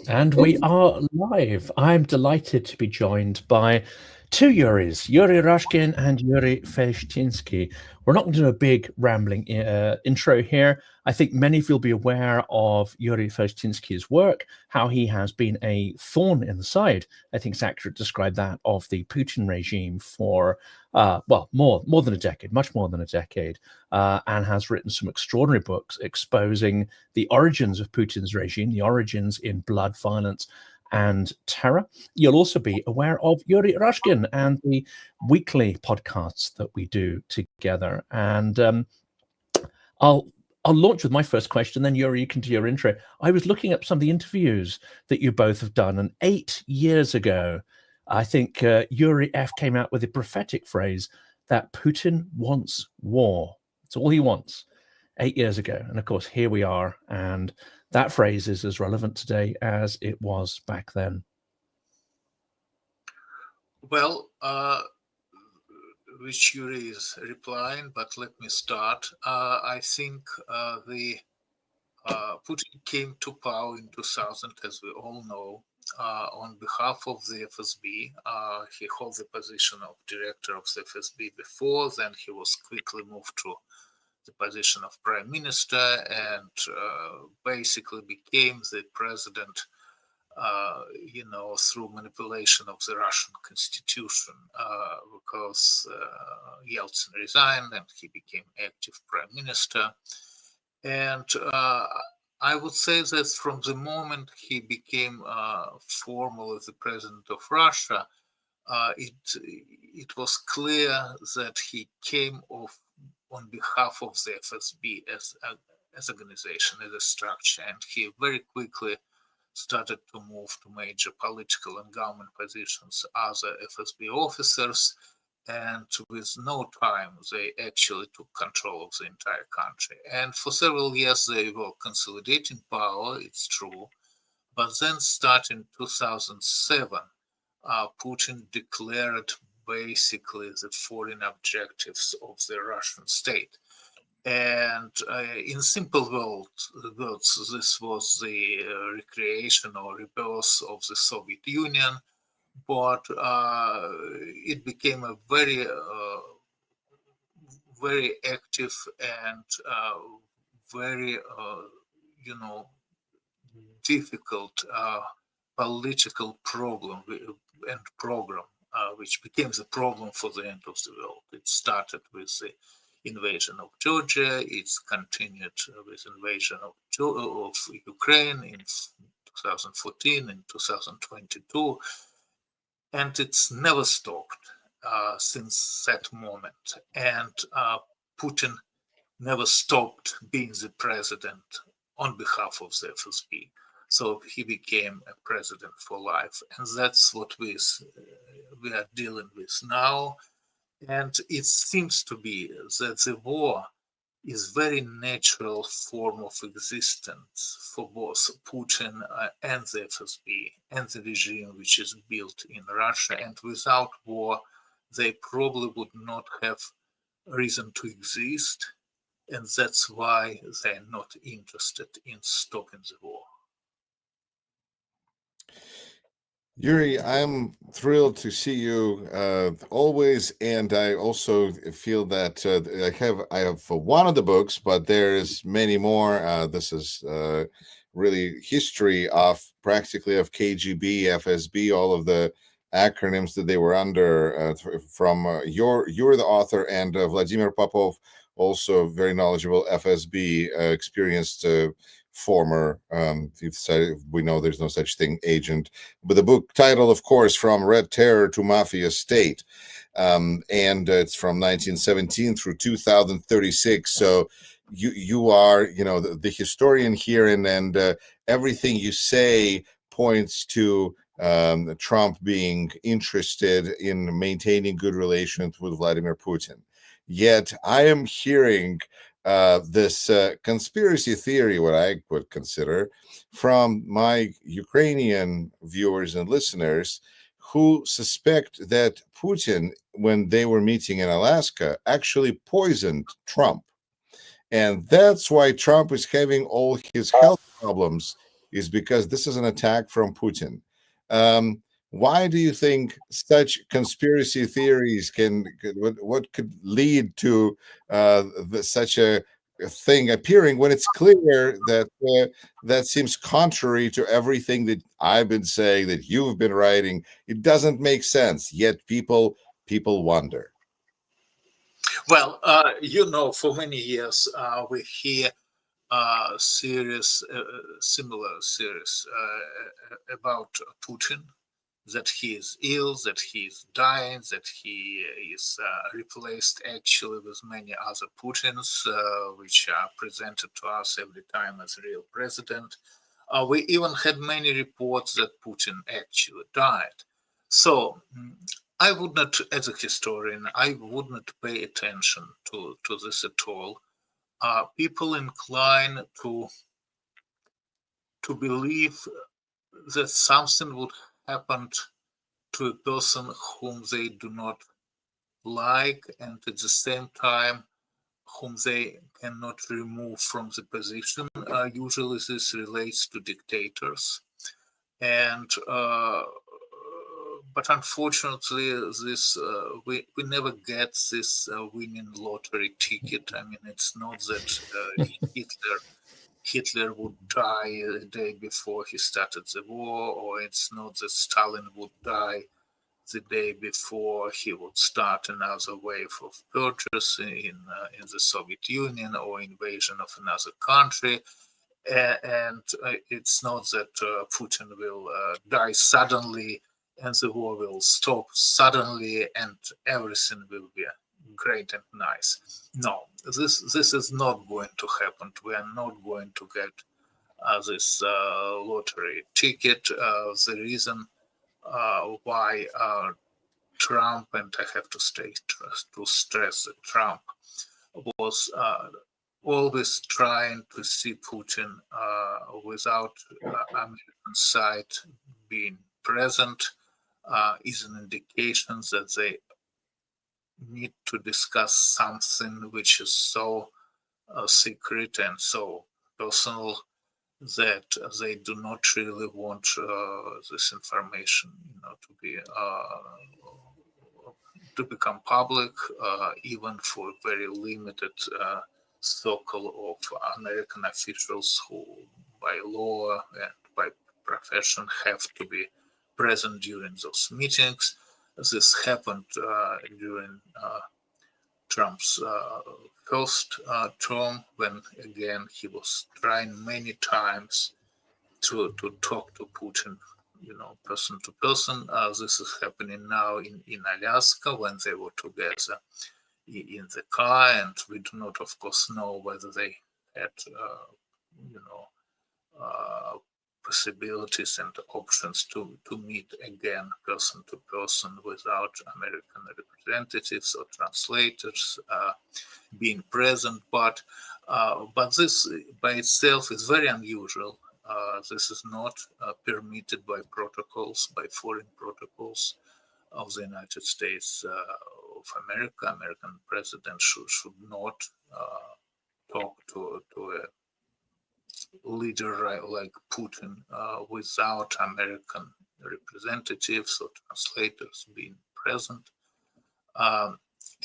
And we are live. I'm delighted to be joined by two Yuris, Yuri Rashkin and Yuri Felshtinsky. We're not going to do a big rambling intro here. I think many of you will be aware of Yuri Felshtinsky's work, how he has been a thorn in the side, I think it's accurate to describe that, of the Putin regime for, more than a decade, much more than a decade, and has written some extraordinary books exposing the origins of Putin's regime, the origins in blood, violence, and terror. You'll also be aware of Yuri Rashkin and the weekly podcasts that we do together. And I'll launch with my first question, then Yuri, you can do your intro. I was looking up some of the interviews that you both have done, and 8 years ago, I think Yuri F came out with a prophetic phrase that Putin wants war. It's all he wants. 8 years ago. And of course, here we are. And that phrase is as relevant today as it was back then. Well, which Yuri is replying, but let me start. I think Putin came to power in 2000, as we all know, on behalf of the FSB. He held the position of director of the FSB before, then he was quickly moved to the position of prime minister and basically became the president, through manipulation of the Russian constitution, because Yeltsin resigned and he became active prime minister. And I would say that from the moment he became formally the president of Russia, it was clear that he came on behalf of the FSB as organization, as a structure, and he very quickly started to move to major political and government positions as FSB officers, and with no time they actually took control of the entire country. And for several years they were consolidating power, it's true, but then starting 2007, Putin declared basically the foreign objectives of the Russian state. And in simple words, this was the recreation or rebirth of the Soviet Union, but it became a very, very active and very, difficult political problem and program, which became the problem for the end of the world. It started with the invasion of Georgia, it's continued with invasion of Ukraine in 2014 and 2022, and it's never stopped since that moment. And Putin never stopped being the president on behalf of the FSB. So he became a president for life. And that's what we are dealing with now. And it seems to be that the war is very natural form of existence for both Putin and the FSB and the regime which is built in Russia. And without war, they probably would not have reason to exist. And that's why they're not interested in stopping the war. Yuri, I'm thrilled to see you always, and I also feel that I have one of the books, but there's many more. This is really history of practically of KGB, FSB, all of the acronyms that they were under. You're the author, and Vladimir Popov, also very knowledgeable FSB, experienced. Former, we know there's no such thing, agent, but the book title, of course, From Red Terror to Mafia State, and it's from 1917 through 2036. So you are, the historian here, and everything you say points to Trump being interested in maintaining good relations with Vladimir Putin. Yet I am hearing this conspiracy theory, what I would consider, from my Ukrainian viewers and listeners who suspect that Putin, when they were meeting in Alaska, actually poisoned Trump. And that's why Trump is having all his health problems is because this is an attack from Putin. Why do you think such conspiracy theories what could lead to such a thing appearing when it's clear that that seems contrary to everything that I've been saying, that you've been writing? It doesn't make sense, yet people wonder. Well, for many years we hear similar series about Putin, that he is ill, that he is dying, that he is replaced actually with many other Putins, which are presented to us every time as real president. We even had many reports that Putin actually died. So I would not, as a historian, I would not pay attention to this at all. People incline to believe that something would happen to a person whom they do not like, and at the same time whom they cannot remove from the position. Usually this relates to dictators. And but unfortunately, this we never get this winning lottery ticket. I mean, it's not that Hitler would die a day before he started the war, or it's not that Stalin would die the day before he would start another wave of purges in the Soviet Union or invasion of another country. And it's not that Putin will die suddenly and the war will stop suddenly and everything will be great and nice. No, this is not going to happen. We are not going to get this lottery ticket. The reason why Trump, and I have to stress that Trump was always trying to see Putin without American side being present, is an indication that they need to discuss something which is so secret and so personal that they do not really want this information, to become public, even for a very limited circle of American officials who, by law and by profession, have to be present during those meetings. This happened during Trump's first term, when again he was trying many times to talk to Putin, person to person. This is happening now in Alaska when they were together in the car, and we do not, of course, know whether they had, possibilities and options to meet again person to person without American representatives or translators being present. But this by itself is very unusual. This is not permitted by protocols, by foreign protocols of the United States of America. American president should not talk to a leader like Putin without American representatives or translators being present.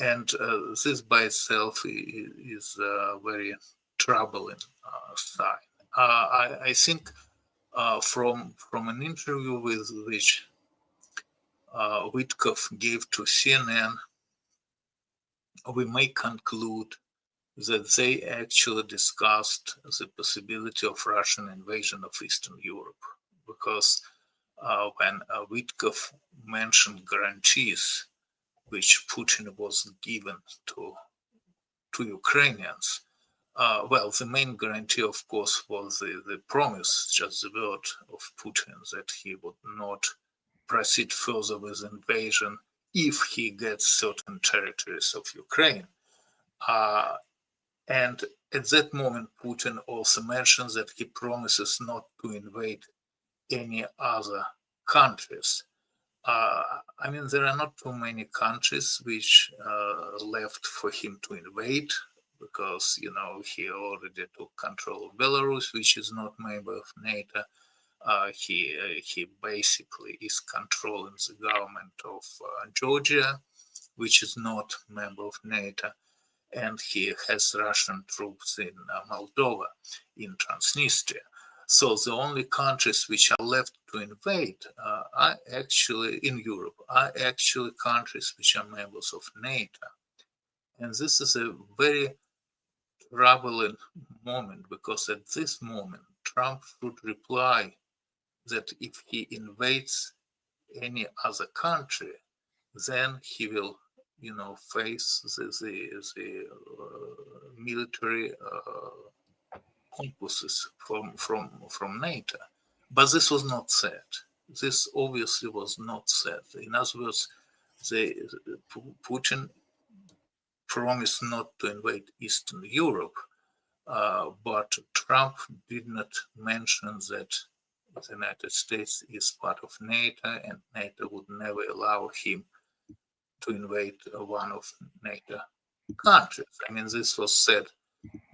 And this by itself is a very troubling sign. I think from an interview with which Witkoff gave to CNN, we may conclude that they actually discussed the possibility of Russian invasion of Eastern Europe, because when Witkoff mentioned guarantees which Putin was given to Ukrainians, the main guarantee, of course, was the promise, just the word of Putin, that he would not proceed further with invasion if he gets certain territories of Ukraine. And at that moment, Putin also mentions that he promises not to invade any other countries. I mean, there are not too many countries which left for him to invade. because, he already took control of Belarus, which is not a member of NATO. He basically is controlling the government of Georgia, which is not a member of NATO, and he has Russian troops in Moldova, in Transnistria. So the only countries which are left to invade are actually, in Europe, are actually countries which are members of NATO. And this is a very troubling moment, because at this moment, Trump should reply that if he invades any other country, then he will, face the military compasses from NATO. But this was not said. This obviously was not said. In other words, Putin promised not to invade Eastern Europe, but Trump did not mention that the United States is part of NATO, and NATO would never allow him to invade one of NATO countries. I mean, this was said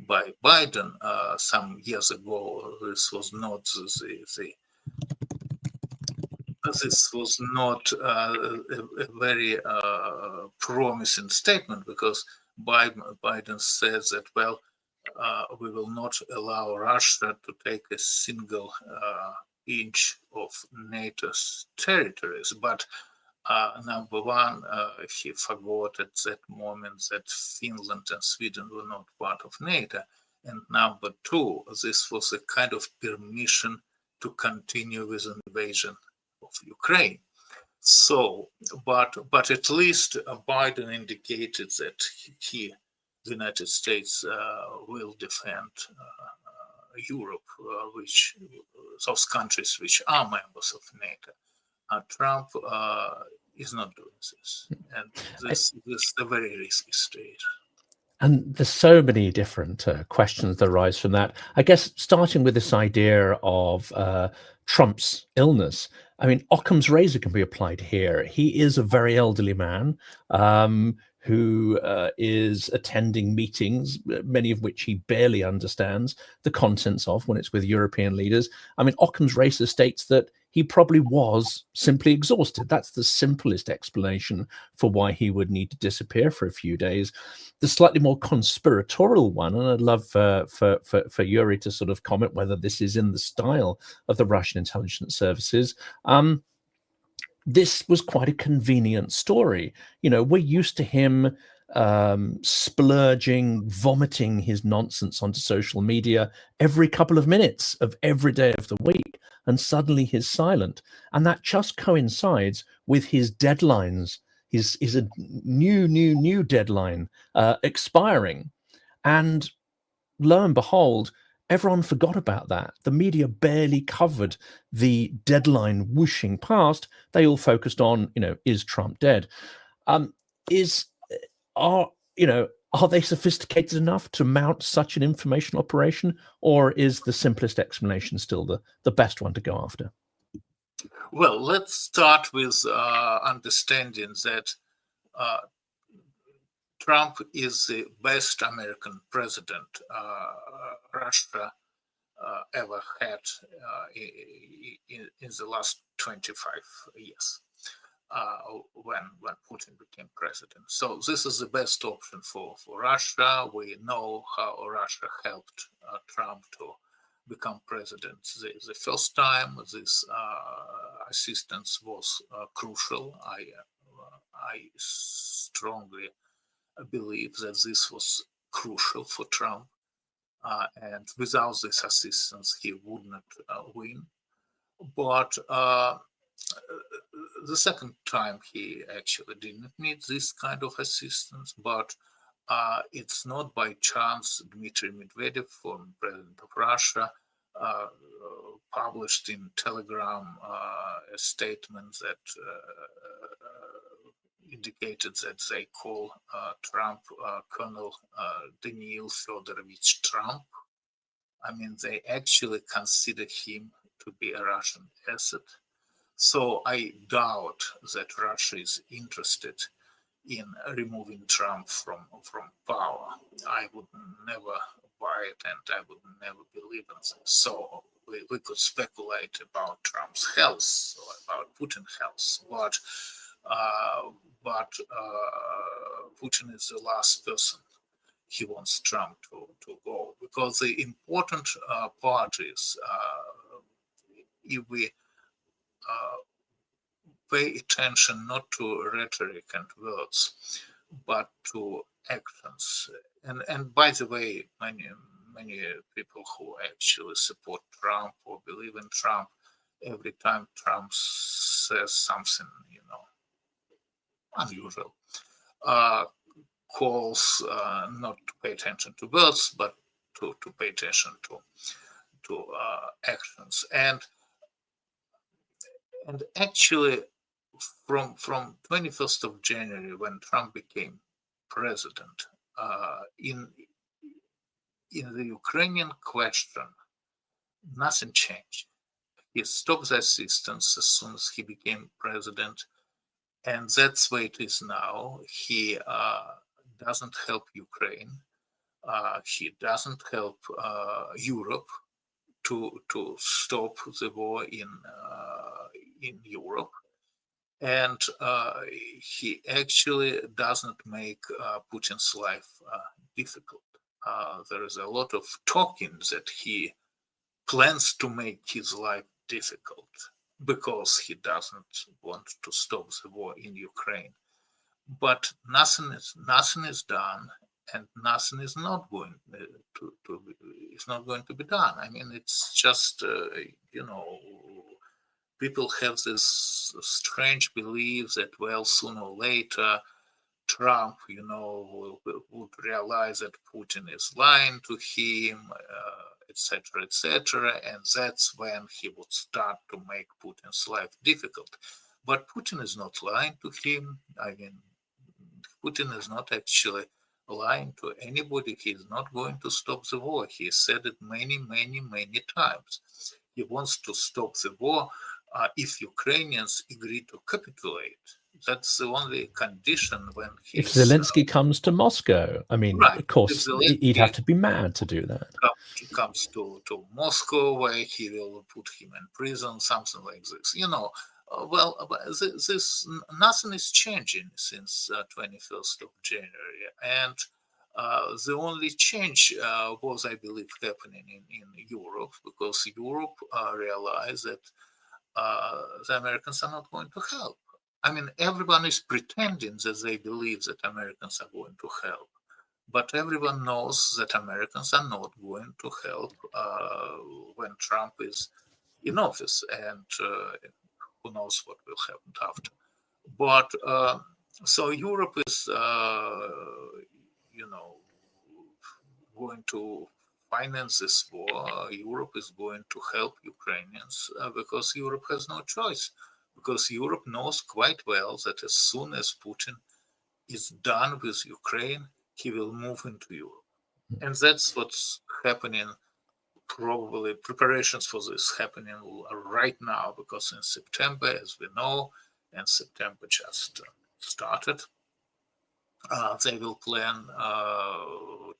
by Biden some years ago. This was not a very promising statement, because Biden says that, well, we will not allow Russia to take a single inch of NATO's territories. But number one, he forgot at that moment that Finland and Sweden were not part of NATO. And number two, this was a kind of permission to continue with invasion of Ukraine. So, but at least Biden indicated that the United States will defend Europe, which those countries which are members of NATO. Trump is not doing this, and this is a very risky state. And there's so many different questions that arise from that. I guess starting with this idea of Trump's illness. I mean, Occam's razor can be applied here. He is a very elderly man who is attending meetings, many of which he barely understands the contents of when it's with European leaders. I mean, Occam's razor states that he probably was simply exhausted. That's the simplest explanation for why he would need to disappear for a few days. The slightly more conspiratorial one, and I'd love for Yuri to sort of comment whether this is in the style of the Russian intelligence services. This was quite a convenient story. We're used to him splurging, vomiting his nonsense onto social media every couple of minutes of every day of the week, and suddenly he's silent. And that just coincides with his deadlines. Is a new deadline expiring. And lo and behold, everyone forgot about that. The media barely covered the deadline whooshing past. They all focused on, is Trump dead? Are they sophisticated enough to mount such an information operation, or is the simplest explanation still the best one to go after? Well, let's start with understanding that Trump is the best American president Russia ever had in the last 25 years when Putin became president. So this is the best option for Russia. We know how Russia helped Trump to become president the first time. This assistance was crucial. I strongly believe that this was crucial for Trump, and without this assistance, he would not win. But the second time, he actually didn't need this kind of assistance. But it's not by chance Dmitry Medvedev, former president of Russia, published in Telegram a statement that indicated that they call Trump Colonel Daniil Fedorovich Trump. I mean, they actually consider him to be a Russian asset. So I doubt that Russia is interested in removing Trump from power. I would never buy it, and I would never believe in this. So we could speculate about Trump's health or about Putin's health, but Putin is the last person he wants Trump to go, because the important part is if we pay attention not to rhetoric and words, but to actions. And by the way, many people who actually support Trump or believe in Trump, every time Trump says something, unusual, calls not to pay attention to words, but to pay attention to actions. And actually, from 21st of January, when Trump became president, in the Ukrainian question, nothing changed. He stopped the assistance as soon as he became president, and that's the way it is now. He doesn't help Ukraine. He doesn't help Europe to stop the war in Europe, and he actually doesn't make Putin's life difficult. There is a lot of talking that he plans to make his life difficult because he doesn't want to stop the war in Ukraine. But nothing is done, and nothing is not going to be done. I mean, it's just people have this strange belief that, well, sooner or later Trump, would realize that Putin is lying to him, etc., and that's when he would start to make Putin's life difficult. But Putin is not lying to him. I mean, Putin is not actually lying to anybody. He is not going to stop the war. He said it many times. He wants to stop the war if Ukrainians agree to capitulate. That's the only condition when he. If Zelensky comes to Moscow, I mean, right. Of course, he'd have to be mad to do that. He comes to Moscow, where he will put him in prison, something like this. This nothing is changing since 21st of January, and the only change was, I believe, happening in Europe, because Europe realized that the Americans are not going to help. I mean, everyone is pretending that they believe that Americans are going to help, but everyone knows that Americans are not going to help when Trump is in office, and who knows what will happen after. But so Europe is, going to finance this war. Europe is going to help Ukrainians because Europe has no choice. Because Europe knows quite well that as soon as Putin is done with Ukraine, he will move into Europe. And that's what's happening. Probably preparations for this happening right now, because in September, as we know, and September just started, they will plan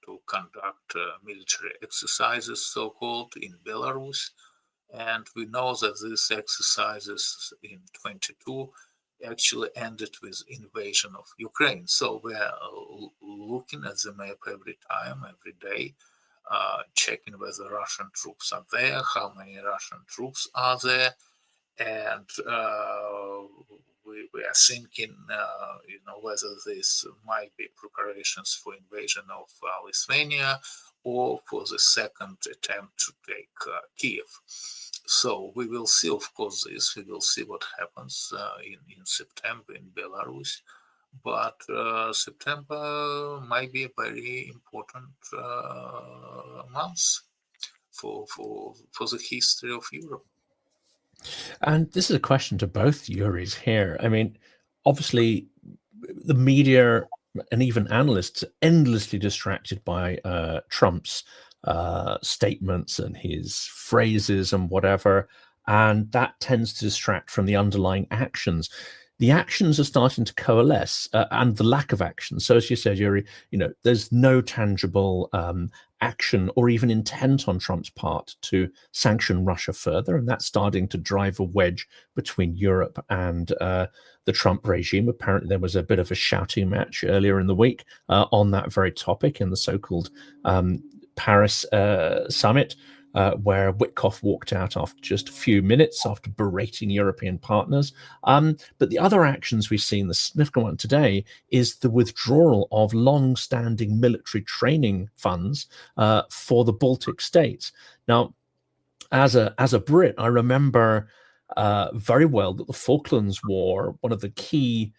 to conduct military exercises, so-called, in Belarus. And we know that these exercises in 22 actually ended with invasion of Ukraine. So we're looking at the map every time, every day, checking whether Russian troops are there, how many Russian troops are there, and we are thinking, whether this might be preparations for invasion of Lithuania or for the second attempt to take Kiev. So we will see, of course, this. We will see what happens in September in Belarus. But September might be a very important month for the history of Europe. And this is a question to both Yuris here. I mean, obviously, the media and even analysts are endlessly distracted by Trump's statements and his phrases and whatever, and that tends to distract from the underlying actions. the actions are starting to coalesce, and the lack of action. So, as you said, Yuri, there's no tangible action or even intent on Trump's part to sanction Russia further, and that's starting to drive a wedge between Europe and the Trump regime. Apparently, there was a bit of a shouting match earlier in the week on that very topic in the so-called Paris summit, where Witkoff walked out after just a few minutes after berating European partners. But the other actions we've seen, the significant one today, is the withdrawal of long-standing military training funds for the Baltic states. Now, as a Brit, I remember very well that the Falklands War, one of the key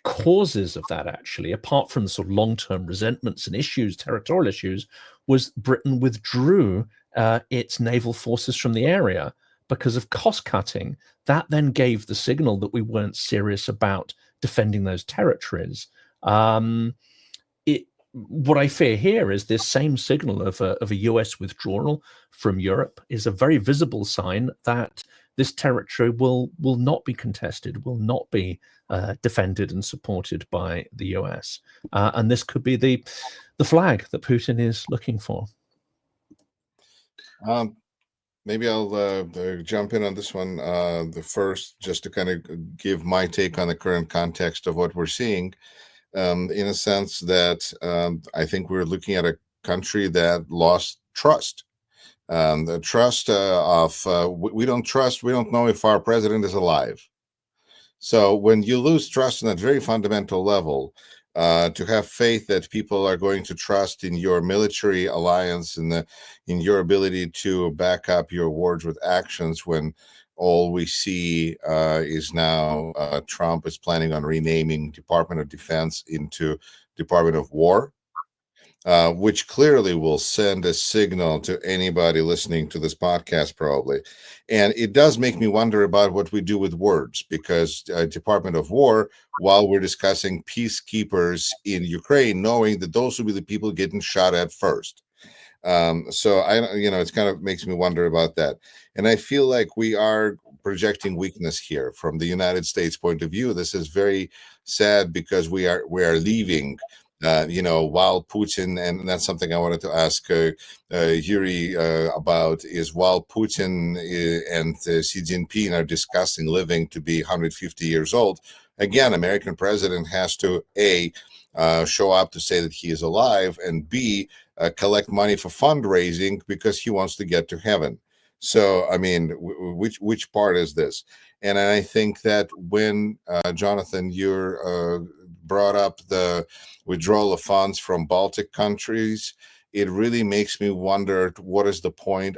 causes of that, actually, apart from the sort of long-term resentments and issues, territorial issues, was Britain withdrew its naval forces from the area because of cost cutting. That then gave the signal that we weren't serious about defending those territories. What I fear here is this same signal of a US withdrawal from Europe is a very visible sign that this territory will not be contested, will not be defended and supported by the US. And this could be the flag that Putin is looking for. Maybe I'll jump in on this one the first, just to kind of give my take on the current context of what we're seeing. In a sense that I think we're looking at a country that lost trust. The trust we don't trust, we don't know if our president is alive. So when you lose trust on that very fundamental level, to have faith that people are going to trust in your military alliance and in your ability to back up your words with actions, when all we see is now Trump is planning on renaming Department of Defense into Department of War, which clearly will send a signal to anybody listening to this podcast, probably. And it does make me wonder about what we do with words, because Department of War, while we're discussing peacekeepers in Ukraine, knowing that those will be the people getting shot at first. So it kind of makes me wonder about that. And I feel like we are projecting weakness here from the United States point of view. This is very sad because we are leaving, while Putin, and that's something I wanted to ask Yuri about, is while Putin and Xi Jinping are discussing living to be 150 years old, again, American president has to show up to say that he is alive, and B, collect money for fundraising because he wants to get to heaven. So, I mean, which part is this? And I think that when, Jonathan, you brought up the withdrawal of funds from Baltic countries, it really makes me wonder what is the point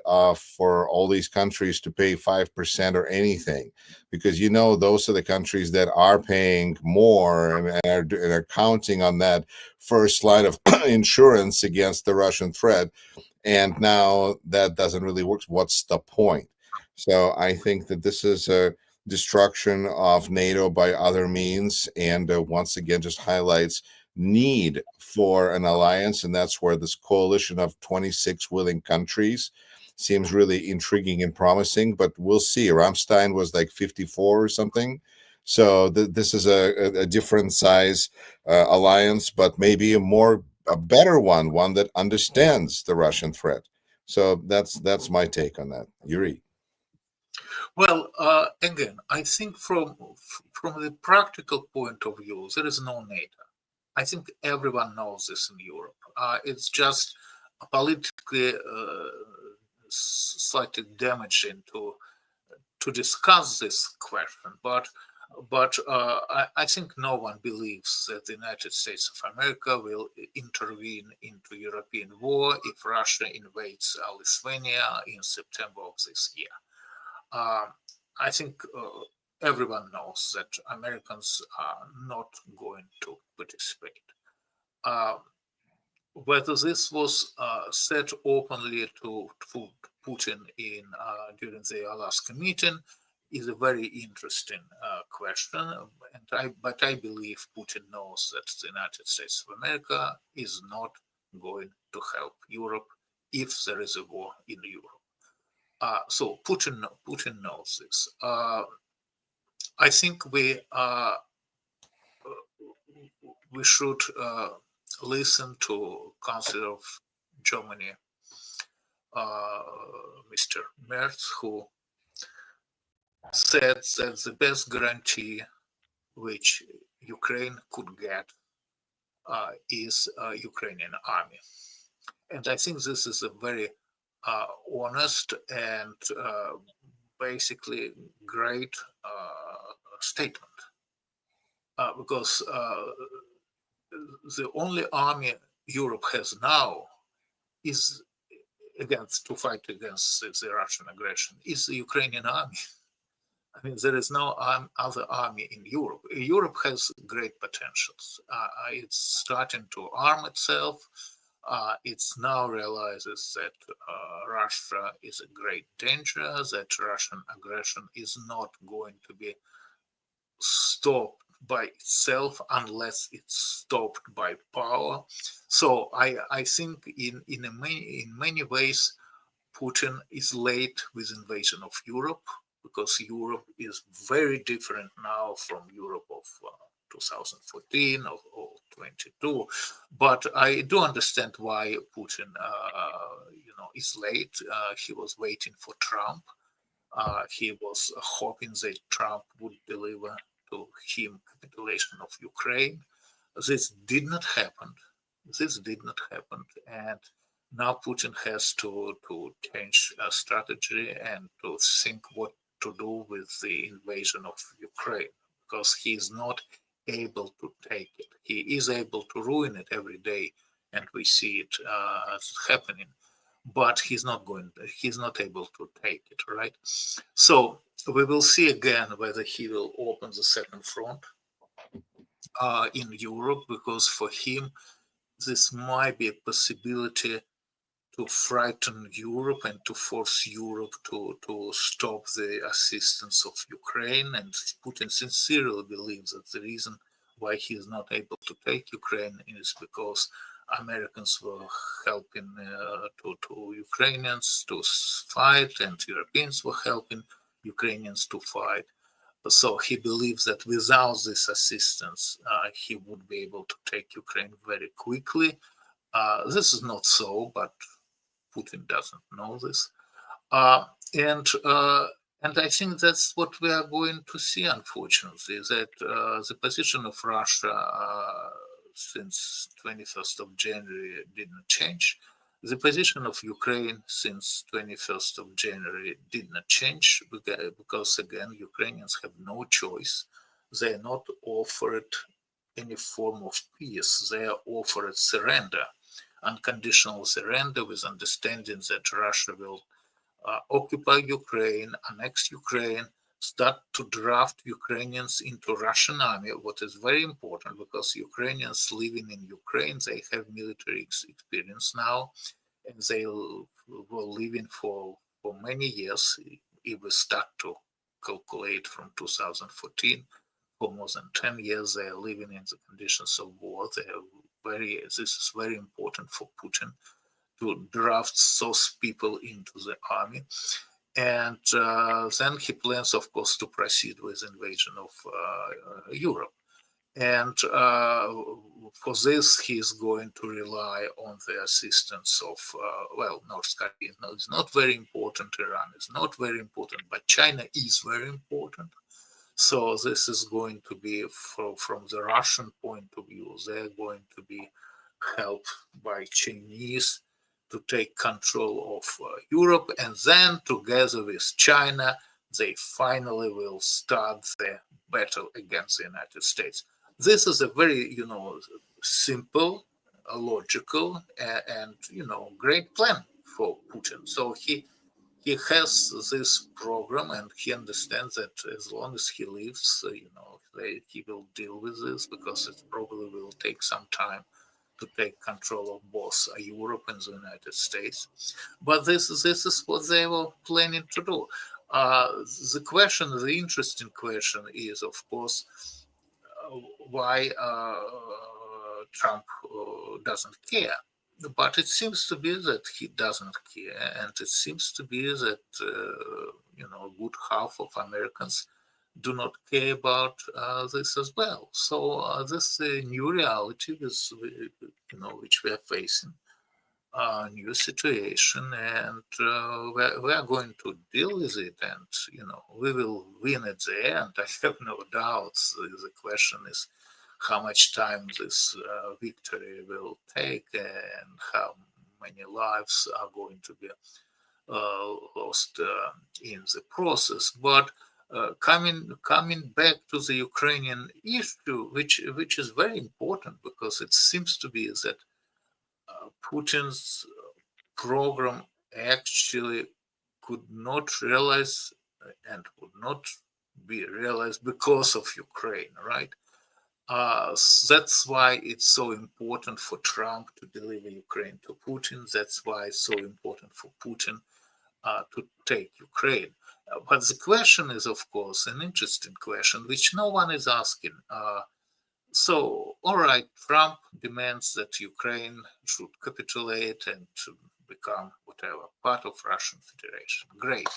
for all these countries to pay 5% or anything, because those are the countries that are paying more and are counting on that first line of insurance against the Russian threat, and now that doesn't really work. What's the point? So I think that this is a destruction of NATO by other means, and once again just highlights need for an alliance, and that's where this coalition of 26 willing countries seems really intriguing and promising. But we'll see. Rammstein was like 54 or something, so this is a different size alliance, but maybe a better one that understands the Russian threat. So that's my take on that. Yuri. Well, again, I think from the practical point of view, there is no NATO. I think everyone knows this in Europe. It's just politically slightly damaging to discuss this question, but I think no one believes that the United States of America will intervene into European war if Russia invades Lithuania in September of this year. I think everyone knows that Americans are not going to participate. Whether this was said openly to Putin during the Alaska meeting is a very interesting question, but I believe Putin knows that the United States of America is not going to help Europe if there is a war in Europe. So Putin knows this. I think we should listen to Chancellor of Germany, Mr. Merz, who said that the best guarantee which Ukraine could get is Ukrainian army. And I think this is a very honest and basically great statement, because the only army Europe has now is to fight against the Russian aggression is the Ukrainian army. I mean, there is no other army in Europe. Europe has great potentials. It's starting to arm itself. It's now realizes that Russia is a great danger, that Russian aggression is not going to be stopped by itself unless it's stopped by power. So I think in many ways Putin is late with invasion of Europe, because Europe is very different now from Europe of 2014 or 22. But I do understand why Putin, is late. He was waiting for Trump. He was hoping that Trump would deliver to him capitulation of Ukraine. This did not happen. And now Putin has to change strategy and to think what to do with the invasion of Ukraine, because he is not able to take it. He is able to ruin it every day, and we see it happening. But he's not able to take it, right? So we will see again whether he will open the second front in Europe, because for him this might be a possibility to frighten Europe and to force Europe to stop the assistance of Ukraine. And Putin sincerely believes that the reason why he is not able to take Ukraine is because Americans were helping to Ukrainians to fight, and Europeans were helping Ukrainians to fight. So he believes that without this assistance, he would be able to take Ukraine very quickly. This is not so, but Putin doesn't know this. And I think that's what we are going to see, unfortunately, that the position of Russia since 21st of January didn't change. The position of Ukraine since 21st of January did not change, because again, Ukrainians have no choice. They are not offered any form of peace. They are offered surrender, unconditional surrender, with understanding that Russia will occupy Ukraine, annex Ukraine, start to draft Ukrainians into Russian army, what is very important, because Ukrainians living in Ukraine, they have military experience now, and they were living for many years. If we start to calculate from 2014, for more than 10 years, they are living in the conditions of war. This is very important for Putin, to draft those people into the army. And then he plans, of course, to proceed with invasion of Europe. And for this, he is going to rely on the assistance of, North Korea is not very important, Iran is not very important, but China is very important. So this is going to be, from the Russian point of view, they're going to be helped by Chinese to take control of Europe, and then together with China, they finally will start the battle against the United States. This is a very, simple, logical, and great plan for Putin. So he has this program, and he understands that as long as he lives, he will deal with this, because it probably will take some time to take control of both Europe and the United States. But this is what they were planning to do. The interesting question is, of course, why Trump doesn't care. But it seems to be that he doesn't care, and it seems to be that a good half of Americans, do not care about this as well. So this new reality, which we are facing, a new situation, and we are going to deal with it, and we will win at the end. I have no doubts. The question is how much time this victory will take, and how many lives are going to be lost in the process. But coming back to the Ukrainian issue, which is very important, because it seems to be that Putin's program actually could not realize and would not be realized because of Ukraine, right? That's why it's so important for Trump to deliver Ukraine to Putin. That's why it's so important for Putin to take Ukraine. But the question is, of course, an interesting question, which no one is asking. So, all right, Trump demands that Ukraine should capitulate and to become whatever, part of Russian Federation. Great.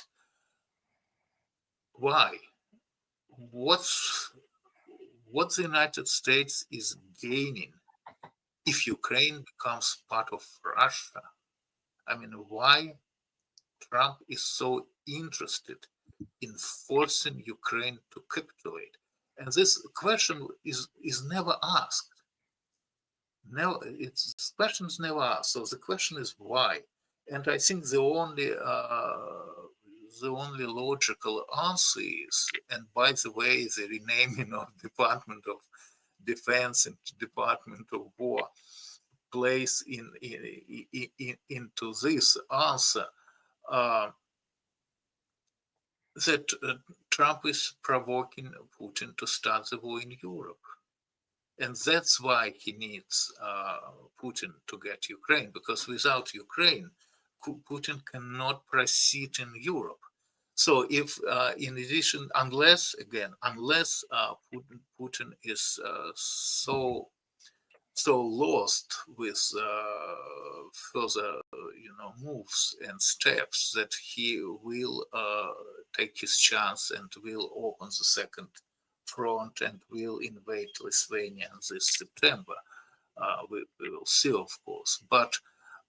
Why? What the United States is gaining if Ukraine becomes part of Russia? I mean, why Trump is so interested in forcing Ukraine to capitulate? And this question is never asked. No, this question is never asked. So the question is why. And I think the only logical answer is, and by the way, the renaming of Department of Defense and Department of War plays into this answer, that Trump is provoking Putin to start the war in Europe. And that's why he needs Putin to get Ukraine, because without Ukraine, Putin cannot proceed in Europe. So if, in addition, unless Putin is so lost with further, moves and steps, that he will take his chance and will open the second front and will invade Lithuania this September. We will see, of course, but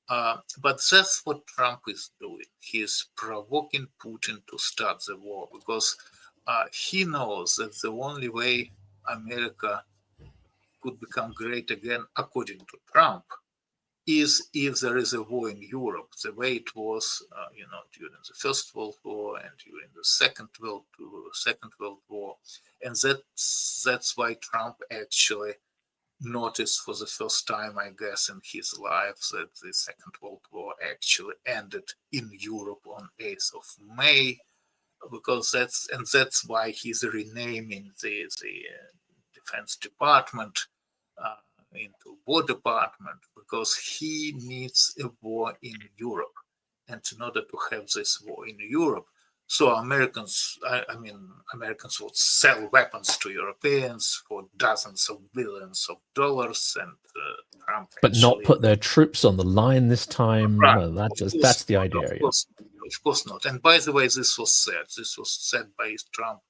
that's what Trump is doing. He is provoking Putin to start the war, because he knows that the only way America could become great again, according to Trump, is if there is a war in Europe, the way it was, during the First World War and during the Second World War, and that's why Trump actually noticed for the first time, I guess, in his life, that the Second World War actually ended in Europe on 8th of May, because that's why he's renaming the Defense Department into War Department, because he needs a war in Europe. And in order to have this war in Europe, so Americans would sell weapons to Europeans for dozens of billions of dollars, and Trump but not put their troops on the line this time. Right. Well, that's the idea. Of course not. And by the way, this was said by Trump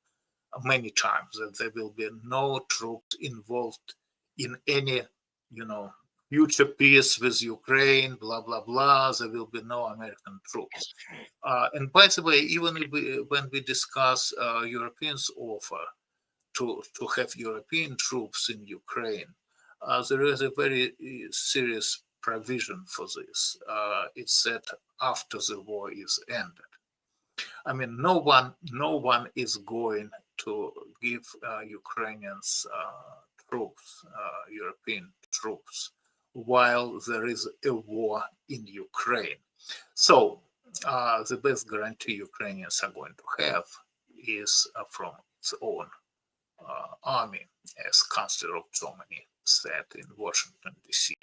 many times, that there will be no troops involved in any, future peace with Ukraine, blah, blah, blah. There will be no American troops. And by the way, even when we discuss Europeans' offer to have European troops in Ukraine, there is a very serious provision for this. It's that after the war is ended. I mean, no one is going to give Ukrainians troops, European troops, while there is a war in Ukraine. So the best guarantee Ukrainians are going to have is from its own army, as Chancellor of Germany said in Washington, D.C.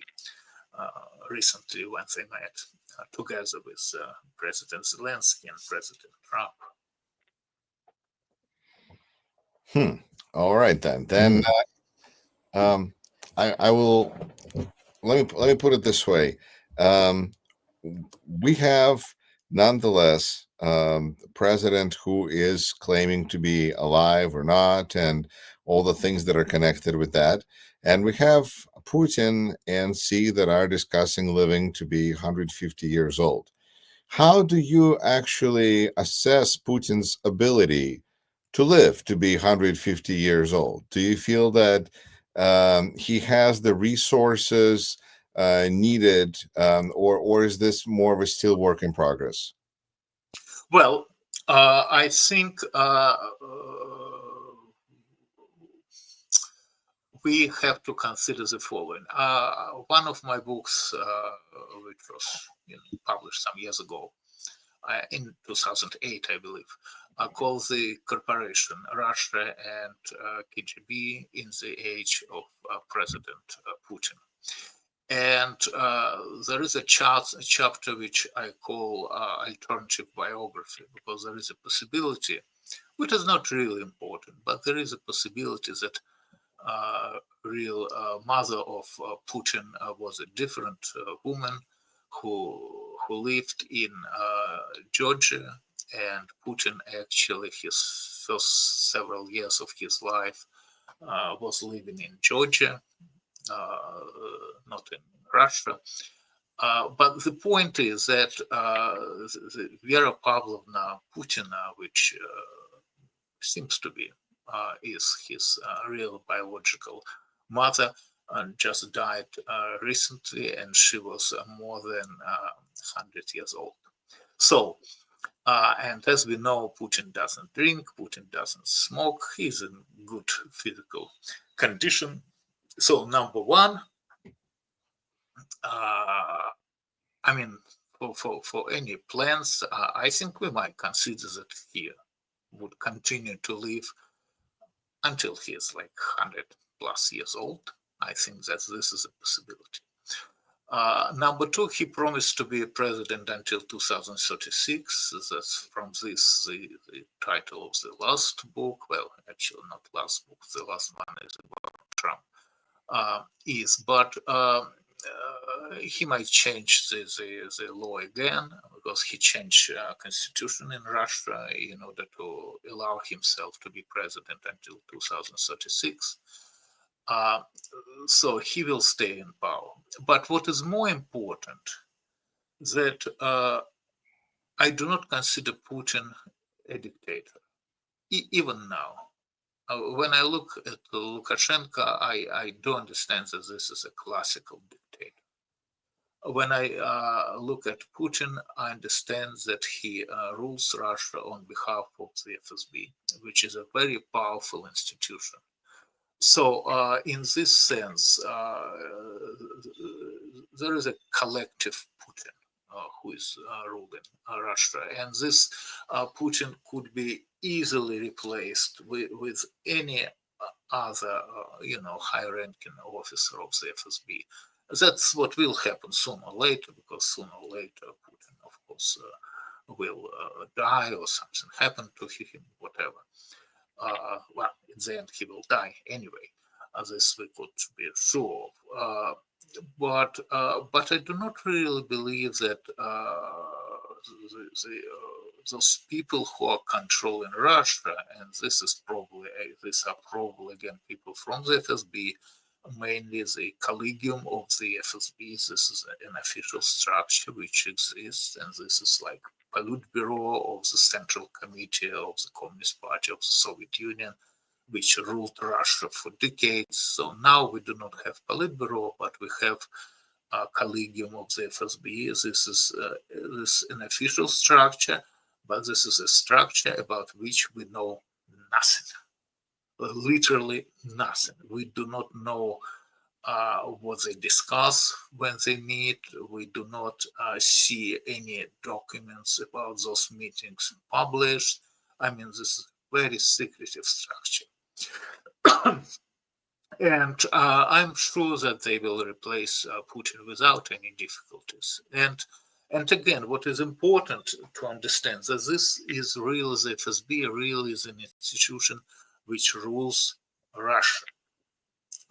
Recently when they met together with President Zelensky and President Trump. All right, then. I will. Let me put it this way. We have nonetheless president who is claiming to be alive or not, and all the things that are connected with that. And we have Putin and Xi that are discussing living to be 150 years old. How do you actually assess Putin's ability to live to be 150 years old? Do you feel that he has the resources needed, or is this more of a still work in progress? Well, I think we have to consider the following. One of my books, which was published some years ago, in 2008, I believe, called The Corporation, Russia and KGB in the Age of President Putin. And there is a chapter which I call alternative biography, because there is a possibility, which is not really important, but there is a possibility that real mother of Putin was a different woman who lived in Georgia, and Putin actually his first several years of his life was living in Georgia, not in Russia. But the point is that the Vera Pavlovna Putina, which seems to be is his real biological mother, just died recently, and she was more than 100 years old. So, and as we know, Putin doesn't drink, Putin doesn't smoke, he's in good physical condition. So, number one, I mean, for any plans, I think we might consider that he would continue to live until he is like 100 plus years old. I think that this is a possibility. Number two, he promised to be president until 2036. That's from this, the title of the last book. Well, actually not last book. The last one is about Trump. But he might change the law again, because he changed constitution in Russia in order to allow himself to be president until 2036. So he will stay in power. But what is more important, that I do not consider Putin a dictator, even now. When I look at Lukashenko, I do understand that this is a classical dictator. When I look at Putin, I understand that he rules Russia on behalf of the FSB, which is a very powerful institution. So in this sense, there is a collective Putin who is ruling Russia. And this Putin could be easily replaced with any other, high-ranking officer of the FSB. That's what will happen sooner or later, because sooner or later Putin, of course, will die, or something happen to him, whatever. Well, in the end, he will die anyway. This we could be sure of. But I do not really believe that those people who are controlling Russia, and these are probably again people from the FSB, mainly the collegium of the FSB. This is an official structure which exists, and this is like Politburo of the Central Committee of the Communist Party of the Soviet Union, which ruled Russia for decades. So now we do not have Politburo, but we have a collegium of the FSB. This is an official structure, but this is a structure about which we know nothing. Literally nothing. We do not know what they discuss when they meet. We do not see any documents about those meetings published. I mean, this is a very secretive structure. And I'm sure that they will replace Putin without any difficulties. And again, what is important to understand that this is really the FSB, really is an institution which rules Russia.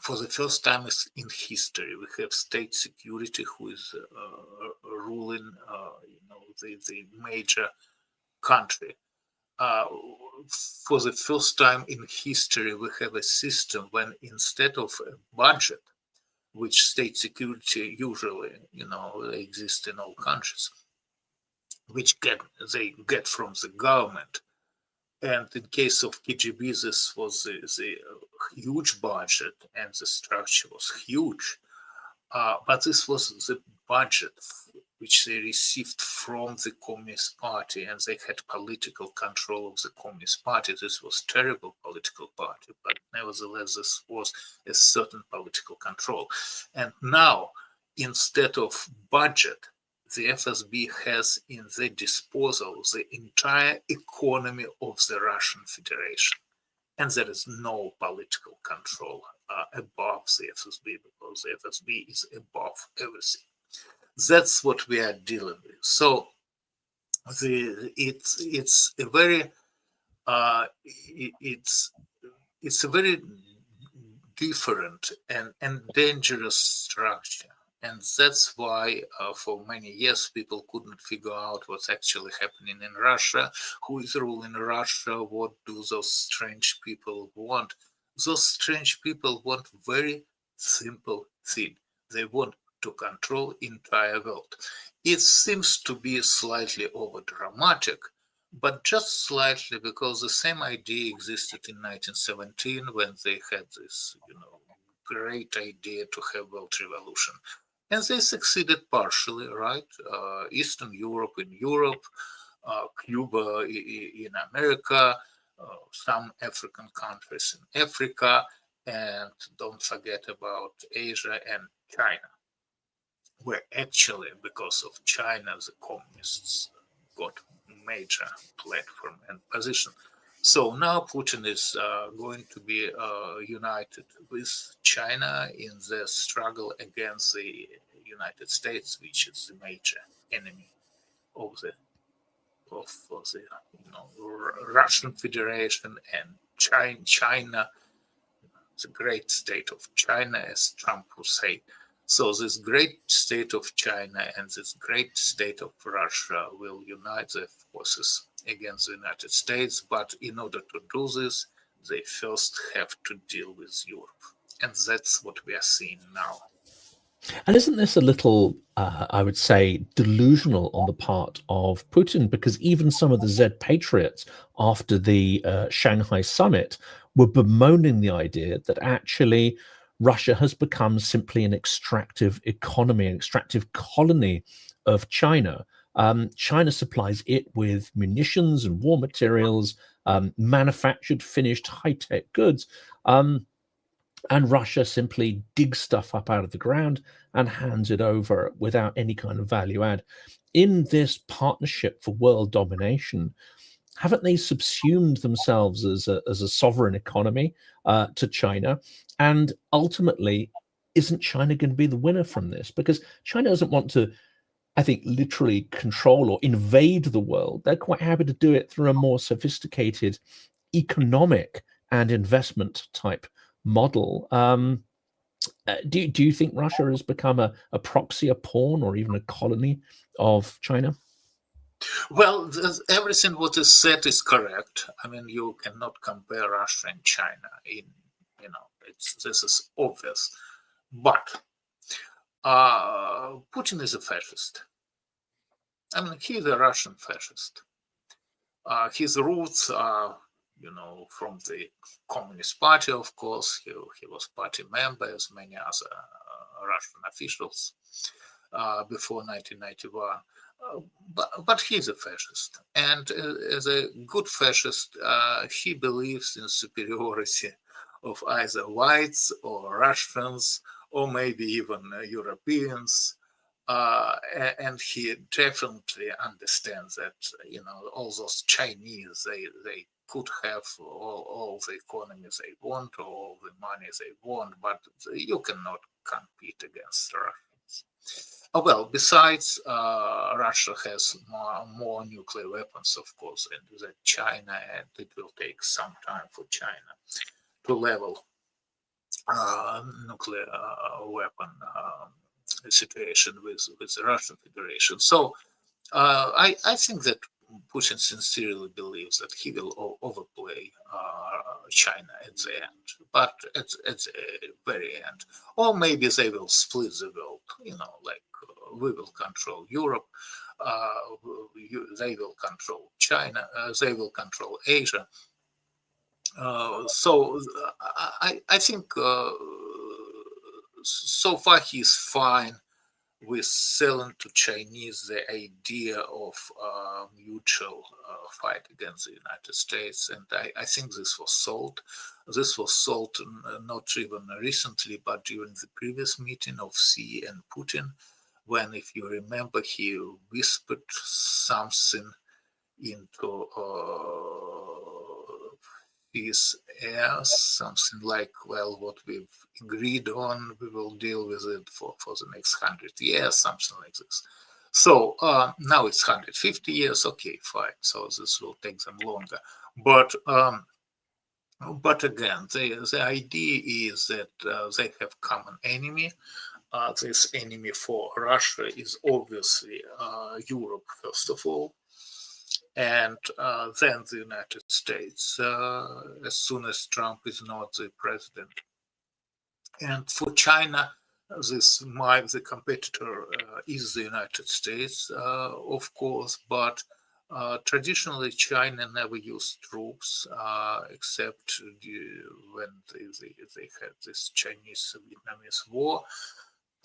For the first time in history, we have state security who is ruling, the major country. For the first time in history, we have a system when instead of a budget, which state security usually, exists in all countries, which they get from the government. And in case of KGB, this was the huge budget, and the structure was huge. But this was the budget which they received from the Communist Party, and they had political control of the Communist Party. This was terrible political party, but nevertheless, this was a certain political control. And now, instead of budget, the FSB has in their disposal the entire economy of the Russian Federation. And there is no political control above the FSB, because the FSB is above everything. That's what we are dealing with. So it's a very different and dangerous structure. And that's why for many years people couldn't figure out what's actually happening in Russia, who is ruling Russia, what do those strange people want. Those strange people want very simple thing. They want to control entire world. It seems to be slightly over dramatic, but just slightly, because the same idea existed in 1917 when they had this, great idea to have world revolution. And they succeeded partially, right? Eastern Europe in Europe, Cuba in America, some African countries in Africa, and don't forget about Asia and China, where actually, because of China, the communists got major platform and position. So now Putin is going to be united with China in the struggle against the United States, which is the major enemy of the Russian Federation and China, the great state of China, as Trump would say. So this great state of China and this great state of Russia will unite their forces against the United States. But in order to do this, they first have to deal with Europe. And that's what we are seeing now. And isn't this a little, I would say, delusional on the part of Putin? Because even some of the Z patriots after the Shanghai summit were bemoaning the idea that actually Russia has become simply an extractive economy, an extractive colony of China. China supplies it with munitions and war materials, manufactured, finished, high-tech goods. And Russia simply digs stuff up out of the ground and hands it over without any kind of value add. In this partnership for world domination, haven't they subsumed themselves as a sovereign economy to China? And ultimately, isn't China going to be the winner from this? Because China doesn't want to, I think, literally control or invade the world. They're quite happy to do it through a more sophisticated economic and investment type model. Do you think Russia has become a proxy, a pawn, or even a colony of China? Well, everything what is said is correct. I mean, you cannot compare Russia and China. This is obvious. But Putin is a fascist. I mean, he's a Russian fascist. His roots are, from the Communist Party, of course. He was party member, as many other Russian officials before 1991. But he's a fascist. And as a good fascist, he believes in superiority of either whites or Russians, or maybe even Europeans. And he definitely understands that, all those Chinese, they could have all the economies they want, or all the money they want, but you cannot compete against Russians. Well, besides, Russia has more nuclear weapons, of course, than China, and it will take some time for China to level nuclear weapon situation with the Russian Federation. So I think that Putin sincerely believes that he will overplay China at the end, but at the very end, or maybe they will split the world. Like we will control Europe, they will control China, they will control Asia. So I think so far he's fine with selling to Chinese the idea of mutual fight against the United States. And I think this was sold. This was sold not even recently, but during the previous meeting of Xi and Putin, when, if you remember, he whispered something into his ear, something like, well, what we've agreed on, we will deal with it for the next 100 years, something like this. So now it's 150 years, okay, fine. So this will take them longer. But again, the idea is that they have common enemy. This enemy for Russia is obviously Europe, first of all, and then the United States, as soon as Trump is not the president. And for China, the competitor is the United States, of course, but traditionally China never used troops except when they had this Chinese-Vietnamese war.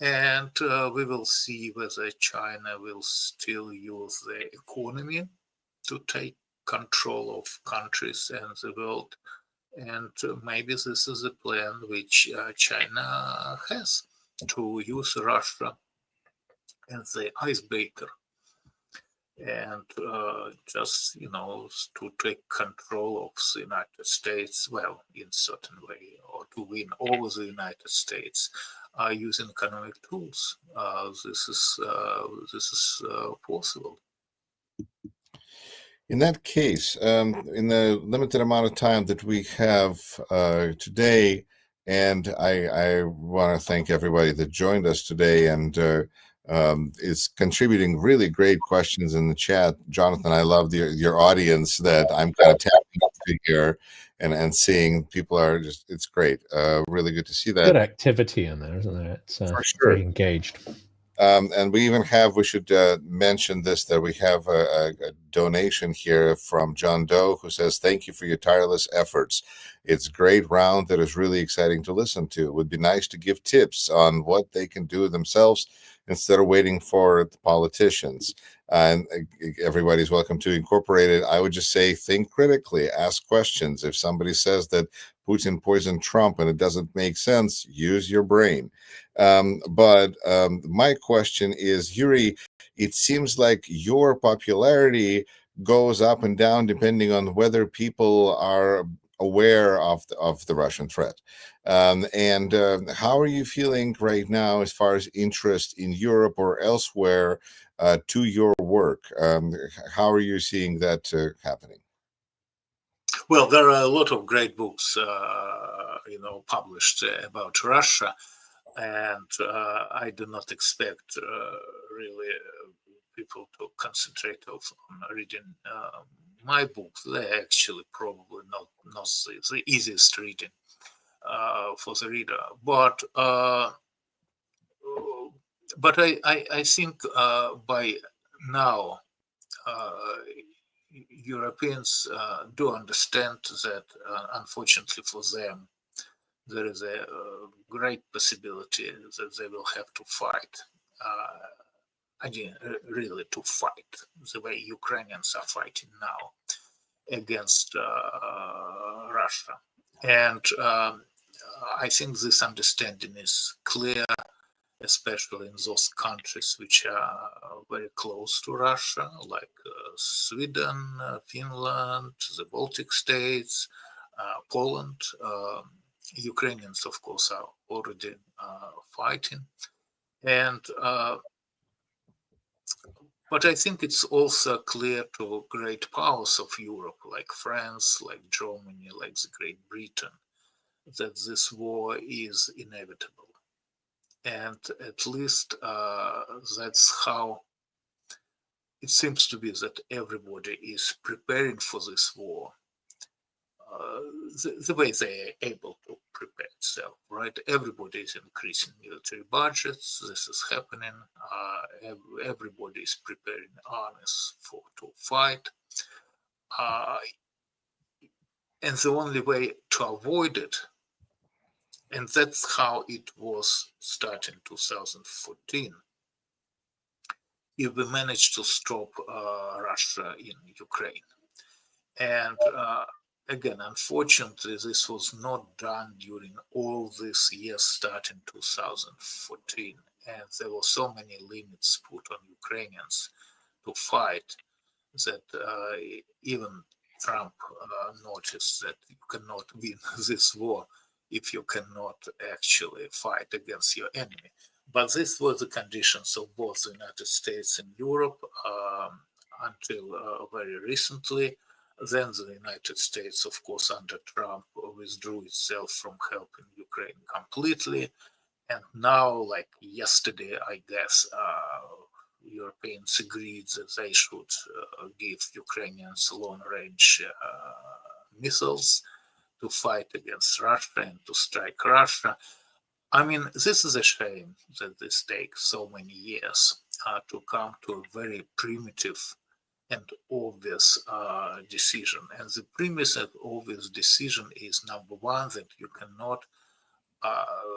And we will see whether China will still use the economy to take control of countries and the world. And maybe this is a plan which China has, to use Russia as the icebreaker and just, to take control of the United States, well, in certain way, or to win over the United States using economic tools. This is possible. In that case, in the limited amount of time that we have today, and I want to thank everybody that joined us today and is contributing really great questions in the chat. Jonathan, I love your audience that I'm kind of tapping into here and seeing people are just, it's great. Really good to see that. Good activity in there, isn't there? It's For sure. very engaged. And we should mention this, that we have a donation here from John Doe, who says, thank you for your tireless efforts. It's a great round that is really exciting to listen to. It would be nice to give tips on what they can do themselves instead of waiting for the politicians. And everybody's welcome to incorporate it. I would just say, think critically, ask questions. If somebody says that Putin poisoned Trump and it doesn't make sense, use your brain. But my question is, Yuri, it seems like your popularity goes up and down depending on whether people are aware of the Russian threat. And how are you feeling right now as far as interest in Europe or elsewhere to your work? How are you seeing that happening? Well, there are a lot of great books, published about Russia, and I do not expect really people to concentrate on reading my books. They're actually probably not the easiest reading for the reader, but I think by now Europeans do understand that, unfortunately for them, there is a great possibility that they will have to fight. Again, really to fight the way Ukrainians are fighting now against Russia. And I think this understanding is clear, especially in those countries which are very close to Russia, like Sweden, Finland, the Baltic states, Poland. Ukrainians, of course, are already fighting. And but I think it's also clear to great powers of Europe, like France, like Germany, like the Great Britain, that this war is inevitable. And at least that's how it seems to be that everybody is preparing for this war the way they are able to prepare itself, right? Everybody is increasing military budgets. This is happening. Everybody is preparing armies to fight. And the only way to avoid it, and that's how it was starting 2014, if we managed to stop Russia in Ukraine. And again, unfortunately, this was not done during all these years starting 2014. And there were so many limits put on Ukrainians to fight that even Trump noticed that you cannot win this war if you cannot actually fight against your enemy. But this was the conditions of both the United States and Europe until very recently. Then the United States, of course, under Trump, withdrew itself from helping Ukraine completely. And now, like yesterday, I guess, Europeans agreed that they should give Ukrainians long-range missiles to fight against Russia and to strike Russia. I mean, this is a shame that this takes so many years to come to a very primitive and obvious decision. And the premise of obvious decision is, number one, that you cannot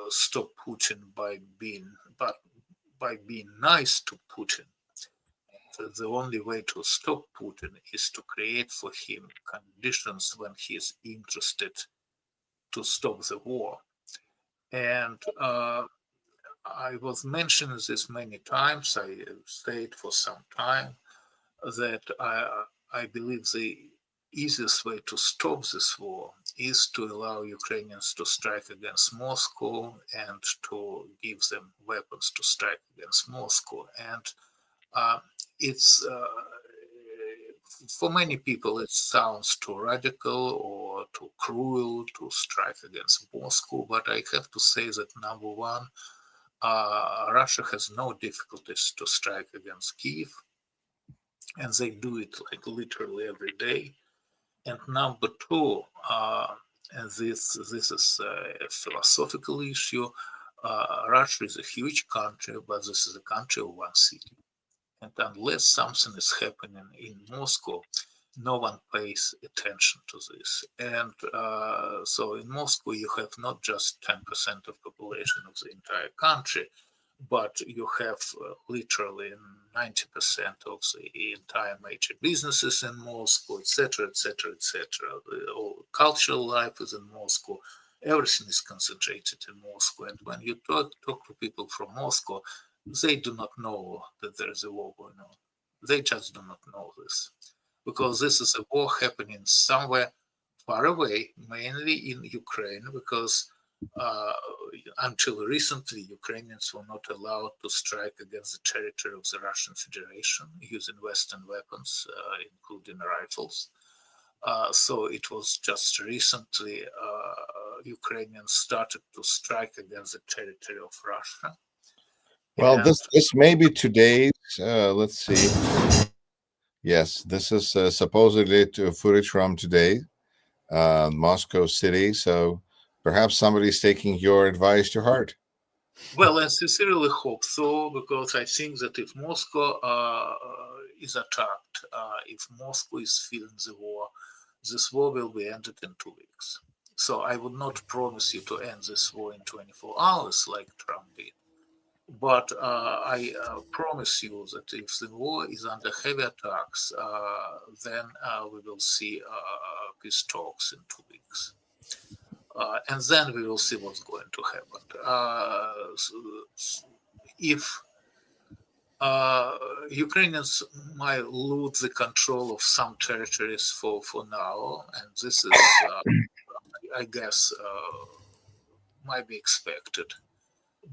stop Putin by being nice to Putin. So the only way to stop Putin is to create for him conditions when he is interested to stop the war. And I was mentioning this many times. I stayed for some time that I believe the easiest way to stop this war is to allow Ukrainians to strike against Moscow and to give them weapons to strike against Moscow. And it's for many people it sounds too radical or too cruel to strike against Moscow, but I have to say that, number one, Russia has no difficulties to strike against Kyiv, and they do it like literally every day. And number two, and this is a philosophical issue, Russia is a huge country, but this is a country of one city. And unless something is happening in Moscow, no one pays attention to this. And so in Moscow, you have not just 10% of population of the entire country, but you have literally 90% of the entire major businesses in Moscow, etc., etc., etc. All cultural life is in Moscow. Everything is concentrated in Moscow. And when you talk to people from Moscow, they do not know that there is a war going on. They just do not know this, because this is a war happening somewhere far away, mainly in Ukraine, because until recently, Ukrainians were not allowed to strike against the territory of the Russian Federation using Western weapons, including rifles. So it was just recently Ukrainians started to strike against the territory of Russia. Well, And this may be today's. Let's see. Yes, this is supposedly footage from today, Moscow City. So perhaps somebody's taking your advice to heart. well, I sincerely hope so, because I think that if Moscow is attacked, if Moscow is feeling the war, this war will be ended in 2 weeks. So I would not promise you to end this war in 24 hours like Trump did. But I promise you that if the war is under heavy attacks, then we will see peace talks in 2 weeks. And then we will see what's going to happen. If Ukrainians might lose the control of some territories for now, and this is, I guess, might be expected.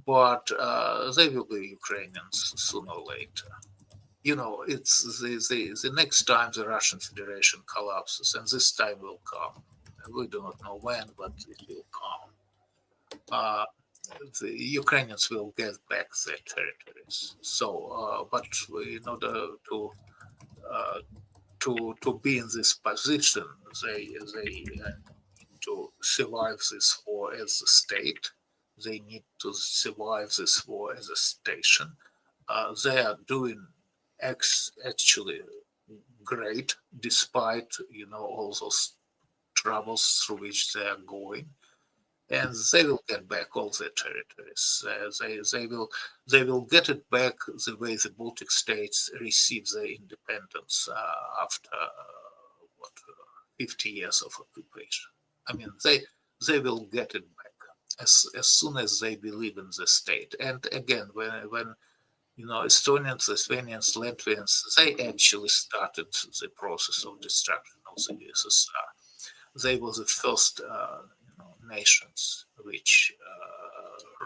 But they will be Ukrainians sooner or later. You know, it's the next time the Russian Federation collapses, and this time will come. We do not know when, but it will come. The Ukrainians will get back their territories. So, but in order to to be in this position, they to survive this war as a state. They need to survive this war as a station. They are doing actually great, despite all those troubles through which they are going, and they will get back all their territories. They will get it back the way the Baltic states received their independence after 50 years of occupation. I mean, they will get it back as soon as they believe in the state. And again, when Estonians, Lithuanians, Latvians, they actually started the process of destruction of the USSR. They were the first nations which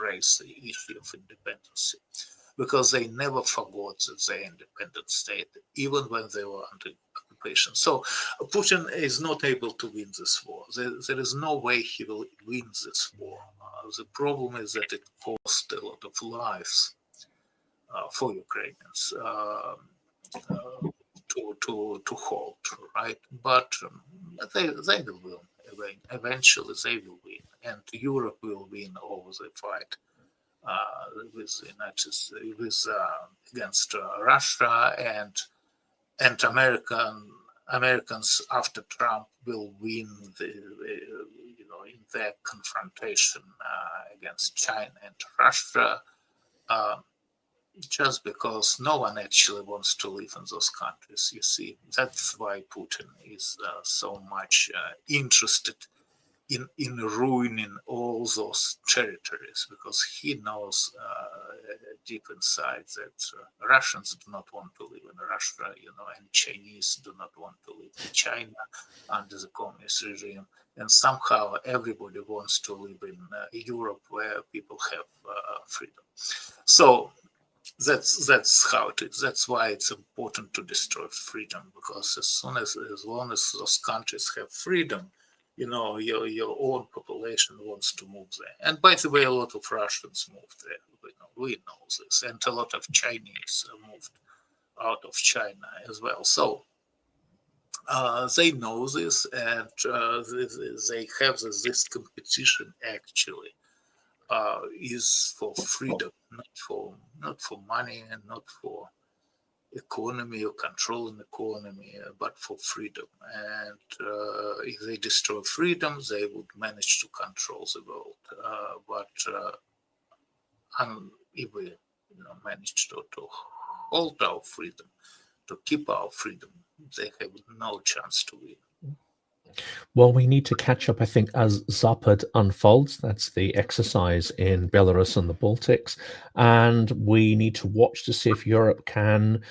raised the issue of independence, because they never forgot that they independent state, even when they were under occupation. So Putin is not able to win this war. There is no way he will win this war. The problem is that it cost a lot of lives for Ukrainians to hold, right? But they will win. Eventually, they will win, and Europe will win over the fight with the United States, against Russia, and Americans after Trump will win in their confrontation against China and Russia. Just because no one actually wants to live in those countries, you see. That's why Putin is so much interested in ruining all those territories, because he knows deep inside that Russians do not want to live in Russia, and Chinese do not want to live in China under the communist regime. And somehow everybody wants to live in Europe, where people have freedom. So that's how it is. That's why it's important to destroy freedom, because as long as those countries have freedom, your own population wants to move there. And by the way, a lot of Russians moved there. We know this, and a lot of Chinese moved out of China as well. So they know this, and they have this competition actually. Is for freedom, not for money, and not for economy or controlling economy, but for freedom. And if they destroy freedom, they would manage to control the world. But if we manage to hold our freedom, to keep our freedom, they have no chance to win. Well, we need to catch up, I think, as Zapad unfolds. That's the exercise in Belarus and the Baltics. And we need to watch to see if Europe can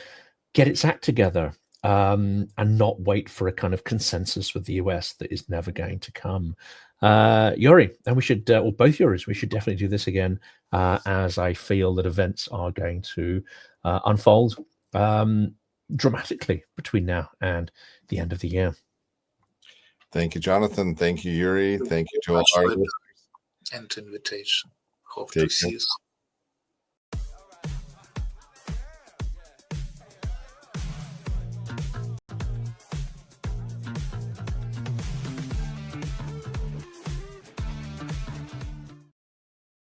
get its act together and not wait for a kind of consensus with the US that is never going to come. Yuri, and we should, or both Yuris, we should definitely do this again, as I feel that events are going to unfold dramatically between now and the end of the year. Thank you, Jonathan. Thank you, Yuri. Thank you to all our listeners. And invitation. Hope to see you.